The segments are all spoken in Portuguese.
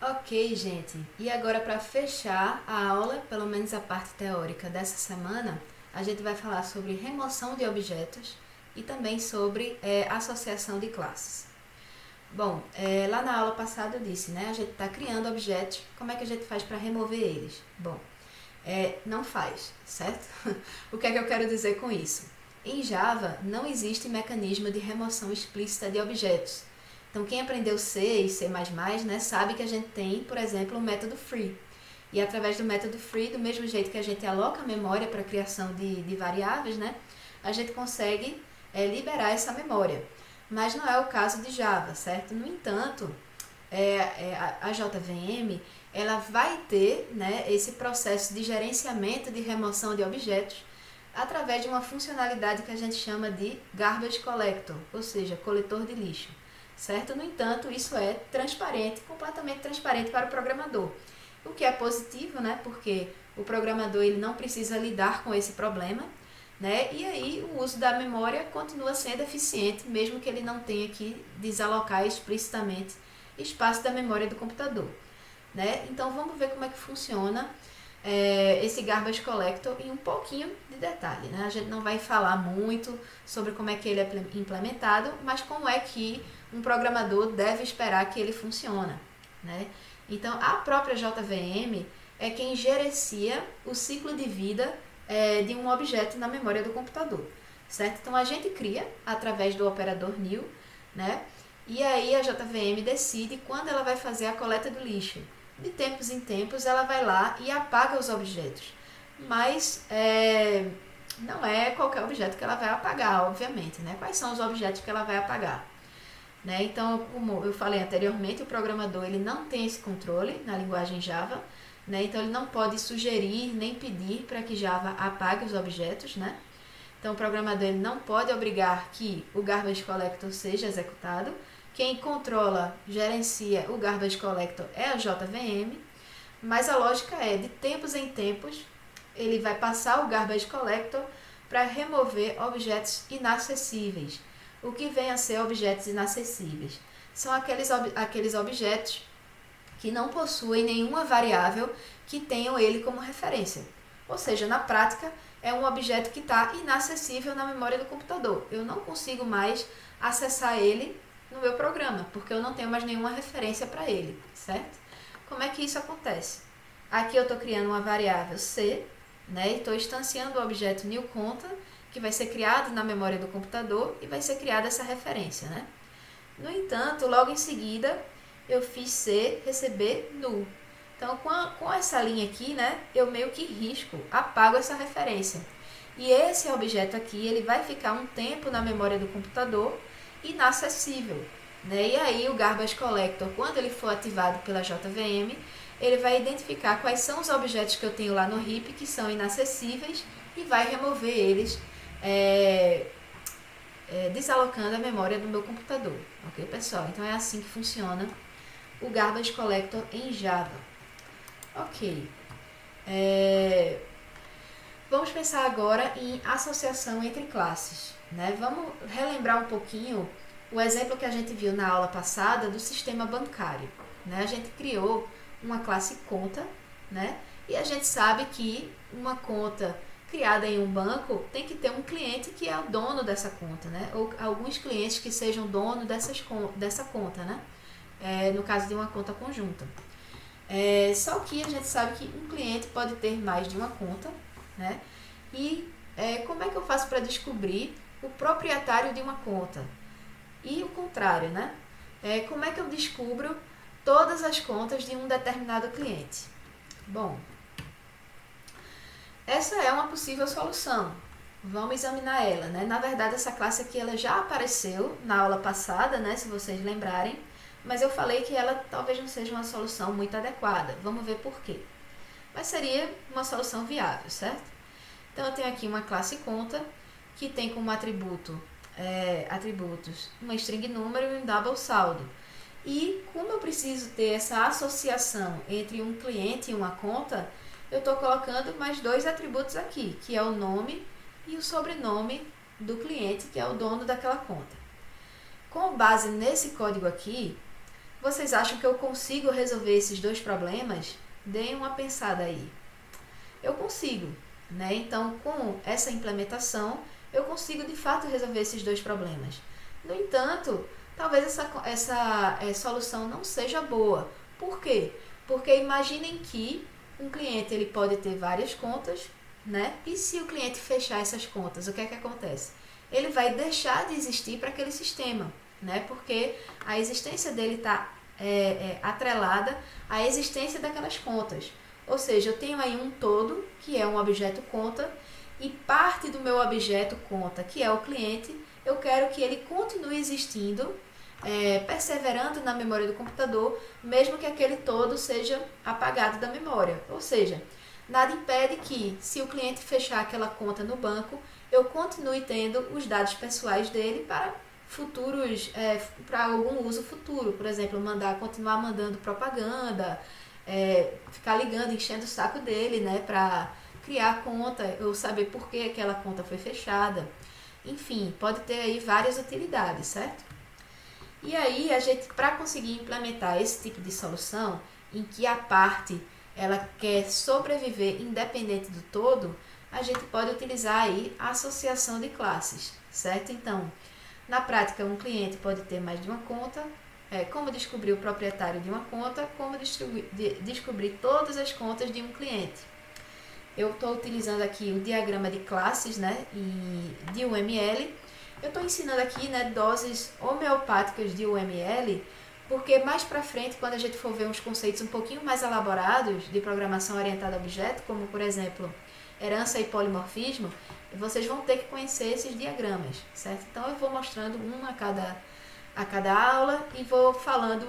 Ok, gente. E agora, para fechar a aula, pelo menos a parte teórica dessa semana, a gente vai falar sobre remoção de objetos e também sobre associação de classes. Bom, lá na aula passada eu disse, né? A gente está criando objetos, como é que a gente faz para remover eles? Bom, não faz, certo? O que é que eu quero dizer com isso? Em Java, não existe mecanismo de remoção explícita de objetos. Então, quem aprendeu C e C++, né, sabe que a gente tem, por exemplo, o método free. E através do método free, do mesmo jeito que a gente aloca a memória para a criação de variáveis, né, a gente consegue liberar essa memória. Mas não é o caso de Java, certo? No entanto, a JVM ela vai ter, né, esse processo de gerenciamento de remoção de objetos através de uma funcionalidade que a gente chama de Garbage Collector, ou seja, coletor de lixo, certo? No entanto, isso é transparente, completamente transparente para o programador, o que é positivo, né, porque o programador ele não precisa lidar com esse problema, né, e aí o uso da memória continua sendo eficiente, mesmo que ele não tenha que desalocar explicitamente espaço da memória do computador, né? Então vamos ver como é que funciona esse Garbage Collector em um pouquinho de detalhe, né? A gente não vai falar muito sobre como é que ele é implementado, mas como é que um programador deve esperar que ele funcione, né? Então a própria JVM é quem gerencia o ciclo de vida de um objeto na memória do computador, certo? Então a gente cria através do operador new, né? E aí a JVM decide quando ela vai fazer a coleta do lixo. De tempos em tempos ela vai lá e apaga os objetos. Mas não é qualquer objeto que ela vai apagar, obviamente, né? Quais são os objetos que ela vai apagar? Né? Então, como eu falei anteriormente, o programador ele não tem esse controle na linguagem Java, né? Então ele não pode sugerir nem pedir para que Java apague os objetos, né? Então o programador ele não pode obrigar que o Garbage Collector seja executado. Quem controla, gerencia o Garbage Collector é a JVM, mas a lógica é, de tempos em tempos, ele vai passar o Garbage Collector para remover objetos inacessíveis. O que vem a ser objetos inacessíveis? São aqueles objetos que não possuem nenhuma variável que tenham ele como referência. Ou seja, na prática, é um objeto que está inacessível na memória do computador. Eu não consigo mais acessar ele no meu programa, porque eu não tenho mais nenhuma referência para ele, certo? Como é que isso acontece? Aqui eu estou criando uma variável C, né, e estou instanciando o objeto newConta, que vai ser criado na memória do computador e vai ser criada essa referência, né? No entanto, logo em seguida, eu fiz C receber null. Então, com essa linha aqui, né, eu meio que risco, apago essa referência. E esse objeto aqui, ele vai ficar um tempo na memória do computador inacessível, né? E aí o Garbage Collector, quando ele for ativado pela JVM, ele vai identificar quais são os objetos que eu tenho lá no heap que são inacessíveis e vai remover eles, desalocando a memória do meu computador, ok, pessoal? Então é assim que funciona o Garbage Collector em Java. Ok. Vamos pensar agora em associação entre classes, né? Vamos relembrar um pouquinho o exemplo que a gente viu na aula passada do sistema bancário, né? A gente criou uma classe conta, né? E a gente sabe que uma conta criada em um banco tem que ter um cliente que é o dono dessa conta, né? Ou alguns clientes que sejam dono dessa conta, né? No caso de uma conta conjunta. Só que a gente sabe que um cliente pode ter mais de uma conta, né? E como é que eu faço para descobrir o proprietário de uma conta? E o contrário, né? Como é que eu descubro todas as contas de um determinado cliente? Bom, essa é uma possível solução. Vamos examinar ela, né? Na verdade, essa classe aqui ela já apareceu na aula passada, né? Se vocês lembrarem, mas eu falei que ela talvez não seja uma solução muito adequada. Vamos ver por quê. Mas seria uma solução viável, certo? Então, eu tenho aqui uma classe conta que tem como atributos uma string número e um double saldo. E como eu preciso ter essa associação entre um cliente e uma conta, eu estou colocando mais dois atributos aqui, que é o nome e o sobrenome do cliente, que é o dono daquela conta. Com base nesse código aqui, Vocês acham que eu consigo resolver esses dois problemas? Deem uma pensada aí. Eu consigo, né? Então, com essa implementação, eu consigo de fato resolver esses dois problemas. No entanto, talvez essa solução não seja boa. Por quê? Porque imaginem que um cliente ele pode ter várias contas, né? E se o cliente fechar essas contas, o que é que acontece? Ele vai deixar de existir para aquele sistema, né? Porque a existência dele está atrelada à existência daquelas contas. Ou seja, eu tenho aí um todo, que é um objeto conta, e parte do meu objeto conta, que é o cliente, eu quero que ele continue existindo, perseverando na memória do computador, mesmo que aquele todo seja apagado da memória. Ou seja, nada impede que, se o cliente fechar aquela conta no banco, eu continue tendo os dados pessoais dele para futuros, para algum uso futuro. Por exemplo, continuar mandando propaganda, ficar ligando, enchendo o saco dele, né, para criar a conta, eu saber por que aquela conta foi fechada. Enfim, pode ter aí várias utilidades, certo? E aí, a gente, para conseguir implementar esse tipo de solução, em que a parte ela quer sobreviver independente do todo, a gente pode utilizar aí a associação de classes, certo? Então, na prática, um cliente pode ter mais de uma conta, como descobrir o proprietário de uma conta, como descobrir todas as contas de um cliente. Eu estou utilizando aqui o diagrama de classes, né, de UML. Eu estou ensinando aqui, né, doses homeopáticas de UML, porque mais para frente, quando a gente for ver uns conceitos um pouquinho mais elaborados de programação orientada a objeto, como por exemplo herança e polimorfismo, vocês vão ter que conhecer esses diagramas, certo? Então eu vou mostrando um a cada aula e vou falando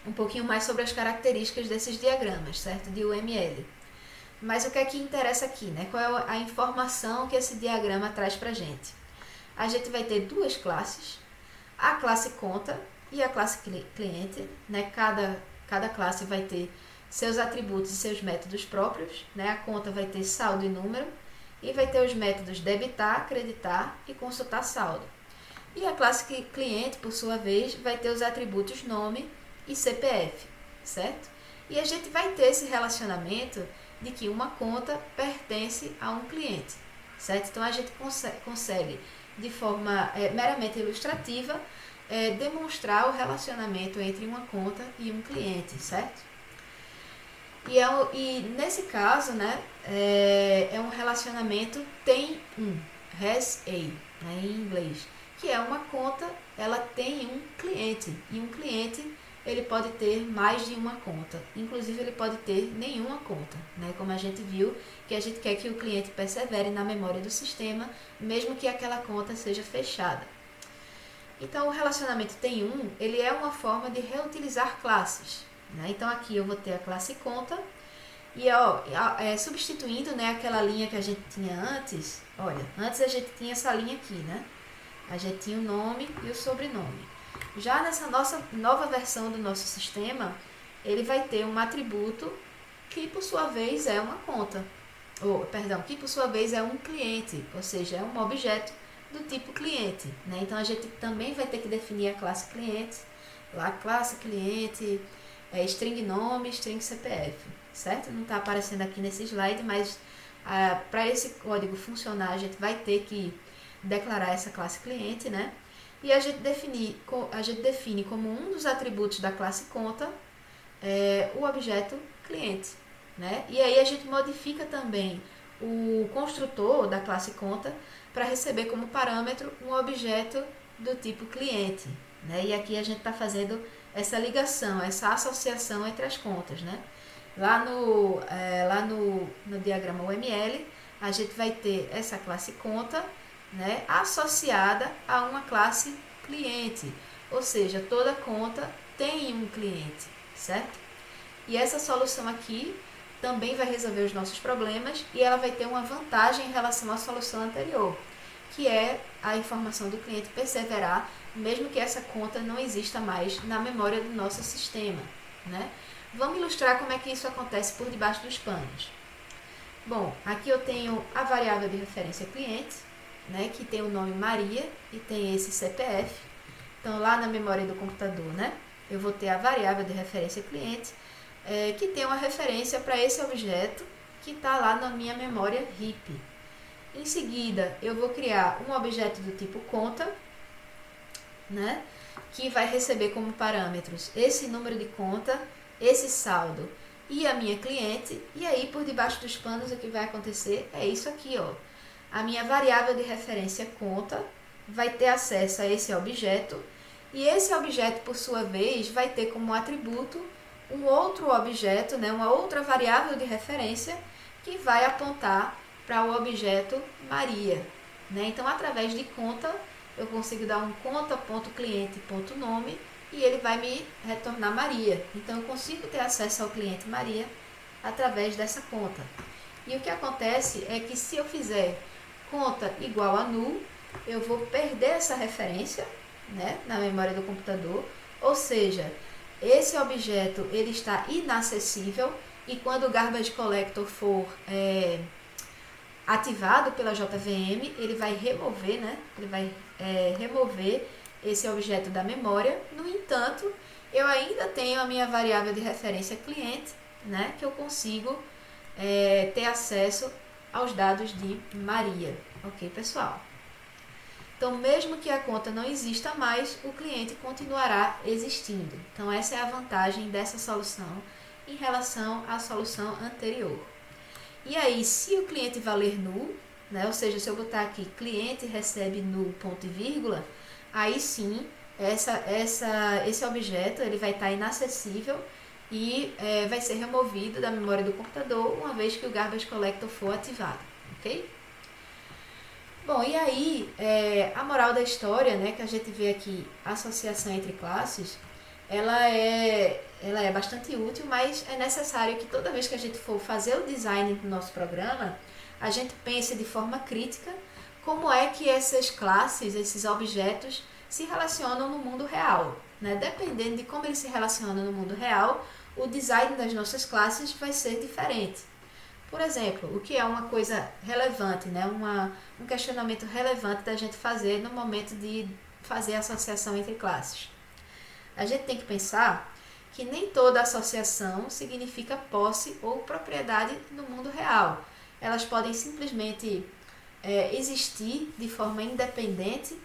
um pouquinho mais sobre as características desses diagramas, certo? De UML. Mas o que é que interessa aqui, né? Qual é a informação que esse diagrama traz pra gente? A gente vai ter duas classes, a classe conta e a classe cliente, né? Cada classe vai ter seus atributos e seus métodos próprios, né? A conta vai ter saldo e número e vai ter os métodos debitar, acreditar e consultar saldo. E a classe cliente, por sua vez, vai ter os atributos nome e CPF, certo? E a gente vai ter esse relacionamento de que uma conta pertence a um cliente, certo? Então a gente consegue de forma meramente ilustrativa, demonstrar o relacionamento entre uma conta e um cliente, certo? E nesse caso, né, é um relacionamento tem um, has a, né, em inglês, que é uma conta, ela tem um cliente, e um cliente ele pode ter mais de uma conta, inclusive ele pode ter nenhuma conta, né? Como a gente viu, que a gente quer que o cliente persevere na memória do sistema, mesmo que aquela conta seja fechada. Então, o relacionamento tem um, ele é uma forma de reutilizar classes, né? Então, aqui eu vou ter a classe conta, e substituindo, né, aquela linha que a gente tinha antes, olha, antes a gente tinha essa linha aqui, né? A gente tinha o nome e o sobrenome. Já nessa nossa nova versão do nosso sistema, ele vai ter um atributo que por sua vez é uma conta, que por sua vez é um cliente, ou seja, é um objeto do tipo cliente, né? Então a gente também vai ter que definir a classe cliente, lá classe cliente, string nome, string CPF, certo? Não está aparecendo aqui nesse slide, mas para esse código funcionar a gente vai ter que declarar essa classe cliente, né? E a gente define como um dos atributos da classe conta o objeto cliente, né? E aí a gente modifica também o construtor da classe conta para receber como parâmetro um objeto do tipo cliente, né? E aqui a gente está fazendo essa ligação, essa associação entre as contas, né? Lá no diagrama UML, a gente vai ter essa classe conta, né, associada a uma classe cliente, ou seja, toda conta tem um cliente, certo? E essa solução aqui também vai resolver os nossos problemas e ela vai ter uma vantagem em relação à solução anterior, que é a informação do cliente perseverar, mesmo que essa conta não exista mais na memória do nosso sistema, né? Vamos ilustrar como é que isso acontece por debaixo dos panos. Bom, aqui eu tenho a variável de referência cliente, né, que tem o nome Maria e tem esse CPF. Então, lá na memória do computador, né, eu vou ter a variável de referência cliente, que tem uma referência para esse objeto que está lá na minha memória heap. Em seguida, eu vou criar um objeto do tipo conta, né, que vai receber como parâmetros esse número de conta, esse saldo e a minha cliente. E aí, por debaixo dos panos, o que vai acontecer é isso aqui, ó. A minha variável de referência conta vai ter acesso a esse objeto, e esse objeto, por sua vez, vai ter como atributo um outro objeto, né, uma outra variável de referência que vai apontar para o objeto Maria. Né? Então, através de conta, eu consigo dar um conta.cliente.nome e ele vai me retornar Maria. Então, eu consigo ter acesso ao cliente Maria através dessa conta. E o que acontece é que se eu fizer conta igual a null, eu vou perder essa referência, né, na memória do computador, ou seja, esse objeto ele está inacessível, e quando o Garbage Collector for ativado pela JVM, ele vai remover, né, ele vai remover esse objeto da memória. No entanto, eu ainda tenho a minha variável de referência cliente, né, que eu consigo ter acesso aos dados de Maria. Ok, pessoal? Então, mesmo que a conta não exista mais, o cliente continuará existindo. Então, essa é a vantagem dessa solução em relação à solução anterior. E aí, se o cliente valer null, né, ou seja, se eu botar aqui cliente recebe null, ponto e vírgula, aí sim, esse objeto ele vai estar inacessível e vai ser removido da memória do computador uma vez que o Garbage Collector for ativado, ok? Bom, e aí, a moral da história, né, que a gente vê aqui, a associação entre classes, ela é bastante útil, mas é necessário que toda vez que a gente for fazer o design do nosso programa, a gente pense de forma crítica como é que essas classes, esses objetos, se relacionam no mundo real. Né? Dependendo de como eles se relacionam no mundo real, o design das nossas classes vai ser diferente. Por exemplo, o que é uma coisa relevante, né? Um questionamento relevante da gente fazer no momento de fazer a associação entre classes. A gente tem que pensar que nem toda associação significa posse ou propriedade no mundo real. Elas podem simplesmente existir de forma independente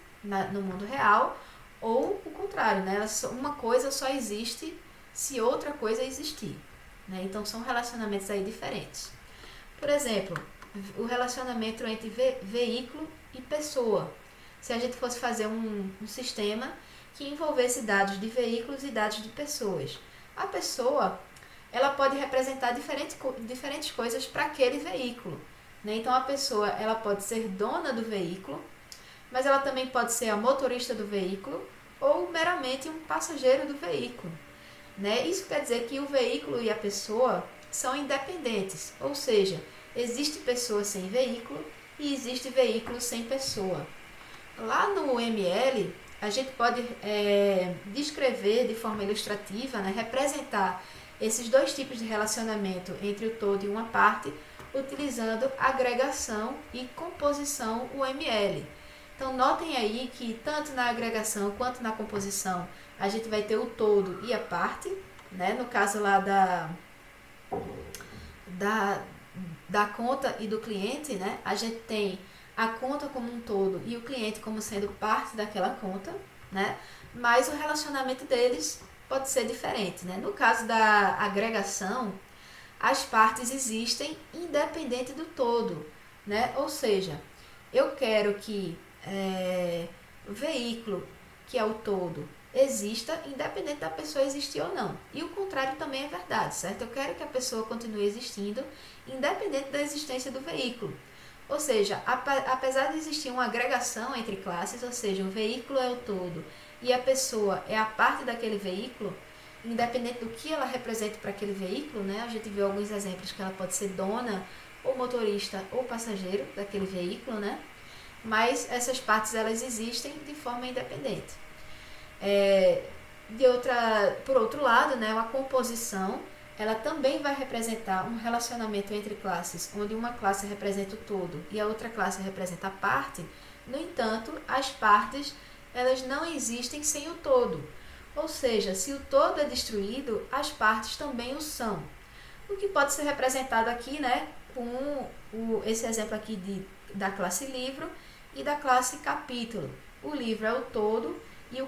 no mundo real, ou o contrário, né? Uma coisa só existe se outra coisa existir. Né? Então, são relacionamentos aí diferentes. Por exemplo, o relacionamento entre veículo e pessoa. Se a gente fosse fazer um sistema que envolvesse dados de veículos e dados de pessoas. A pessoa, ela pode representar diferentes coisas para aquele veículo. Né? Então, a pessoa ela pode ser dona do veículo, mas ela também pode ser a motorista do veículo ou meramente um passageiro do veículo. Né? Isso quer dizer que o veículo e a pessoa são independentes, ou seja, existe pessoa sem veículo e existe veículo sem pessoa. Lá no ML, a gente pode descrever de forma ilustrativa, né, representar esses dois tipos de relacionamento entre o todo e uma parte, utilizando agregação e composição UML. Então, notem aí que tanto na agregação quanto na composição, a gente vai ter o todo e a parte, né? No caso lá da conta e do cliente, né? A gente tem a conta como um todo e o cliente como sendo parte daquela conta, né? Mas o relacionamento deles pode ser diferente, né? No caso da agregação, as partes existem independente do todo, né? Ou seja, eu quero que o veículo, que é o todo, exista independente da pessoa existir ou não. E o contrário também é verdade, certo? Eu quero que a pessoa continue existindo independente da existência do veículo. Ou seja, apesar de existir uma agregação entre classes, ou seja, o veículo é o todo e a pessoa é a parte daquele veículo, independente do que ela represente para aquele veículo, né? A gente viu alguns exemplos que ela pode ser dona, ou motorista, ou passageiro daquele veículo, né? Mas essas partes elas existem de forma independente. Por outro lado, né, uma composição ela também vai representar um relacionamento entre classes, onde uma classe representa o todo e a outra classe representa a parte. No entanto, as partes elas não existem sem o todo. Ou seja, se o todo é destruído, as partes também o são. O que pode ser representado aqui, né, com esse exemplo aqui da classe livro e da classe capítulo. O livro é o todo e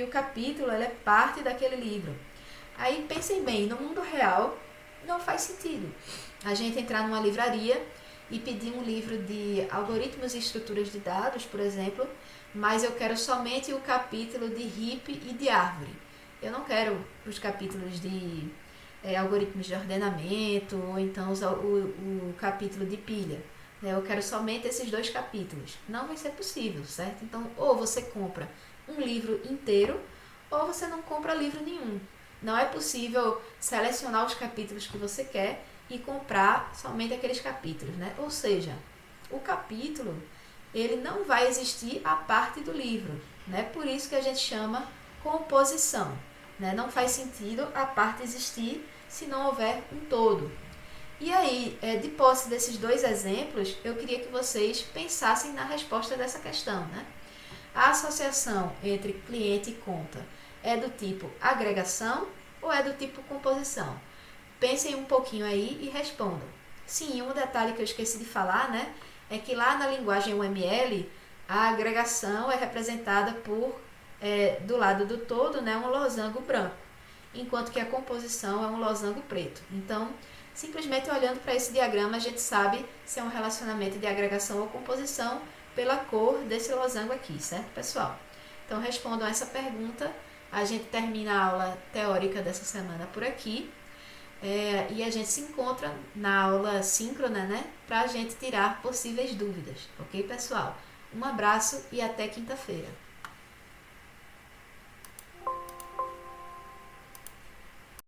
o capítulo ele é parte daquele livro. Aí pensem bem, no mundo real não faz sentido a gente entrar numa livraria e pedir um livro de algoritmos e estruturas de dados, por exemplo, mas eu quero somente o capítulo de heap e de árvore. Eu não quero os capítulos de algoritmos de ordenamento ou então o capítulo de pilha. Eu quero somente esses 2 capítulos. Não vai ser possível, certo? Então, ou você compra um livro inteiro ou você não compra livro nenhum. Não é possível selecionar os capítulos que você quer e comprar somente aqueles capítulos, né? Ou seja, o capítulo ele não vai existir a parte do livro, né? Por isso que a gente chama composição, né? Não faz sentido a parte existir se não houver um todo. E aí, de posse desses 2 exemplos, eu queria que vocês pensassem na resposta dessa questão, né? A associação entre cliente e conta é do tipo agregação ou é do tipo composição? Pensem um pouquinho aí e respondam. Sim, um detalhe que eu esqueci de falar, né, é que lá na linguagem UML, a agregação é representada por, do lado do todo, né, um losango branco, enquanto que a composição é um losango preto. Então, simplesmente olhando para esse diagrama, a gente sabe se é um relacionamento de agregação ou composição pela cor desse losango aqui, certo, pessoal? Então, respondam essa pergunta. A gente termina a aula teórica dessa semana por aqui. E a gente se encontra na aula síncrona, né? Para a gente tirar possíveis dúvidas, ok, pessoal? Um abraço e até quinta-feira.